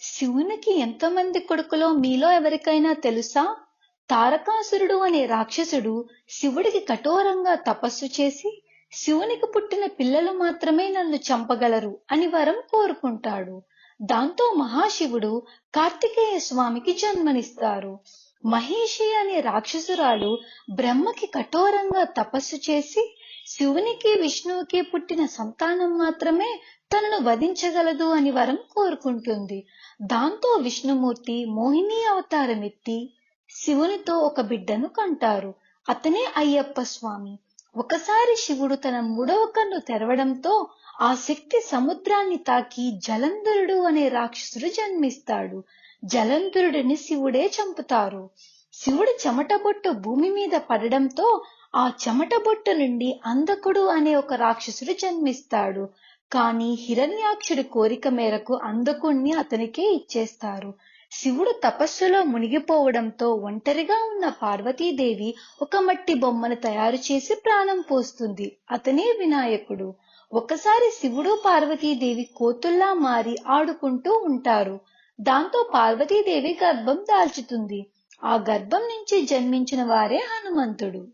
శివునికి ఎంతమంది కొడుకులో మీలో ఎవరికైనా తెలుసా? తారకాసురుడు అనే రాక్షసుడు శివుడికి కఠోరంగా తపస్సు చేసి, శివునికి పుట్టిన పిల్లలు మాత్రమే నన్ను చంపగలరు అని వరం కోరుకుంటాడు. దాంతో మహాశివుడు కార్తికేయ స్వామికి జన్మనిస్తారు. మహిషి అనే రాక్షసురాలు బ్రహ్మకి కఠోరంగా తపస్సు చేసి, శివునికి విష్ణువుకి పుట్టిన సంతానం మాత్రమే తనను వధించగలదు అని వరం కోరుకుంటుంది. దాంతో విష్ణుమూర్తి మోహిని అవతారం ఎత్తి శివునితో ఒక బిడ్డను కంటారు. అతనే అయ్యప్ప స్వామి. ఒకసారి శివుడు తన మూడవ కన్ను తెరవడంతో ఆ శక్తి సముద్రాన్ని తాకి జలంధరుడు అనే రాక్షసుడు జన్మిస్తాడు. జలంధరుడిని శివుడే చంపుతారు. శివుడి చెమటబొట్టు భూమి మీద పడడంతో ఆ చెమటబొట్టు నుండి అంధకుడు అనే ఒక రాక్షసుడు జన్మిస్తాడు. కానీ హిరణ్యాక్షుడి కోరిక మేరకు అంధకుణ్ణి అతనికే ఇచ్చేస్తారు. శివుడు తపస్సులో మునిగిపోవడంతో ఒంటరిగా ఉన్న పార్వతీదేవి ఒక మట్టి బొమ్మను తయారు చేసి ప్రాణం పోస్తుంది. అతనే వినాయకుడు. ఒకసారి శివుడు పార్వతీదేవి కోతుల్లా మారి ఆడుకుంటూ ఉంటారు. దాంతో పార్వతీదేవి గర్భం దాల్చుతుంది. ఆ గర్భం నుంచి జన్మించిన వారే హనుమంతుడు.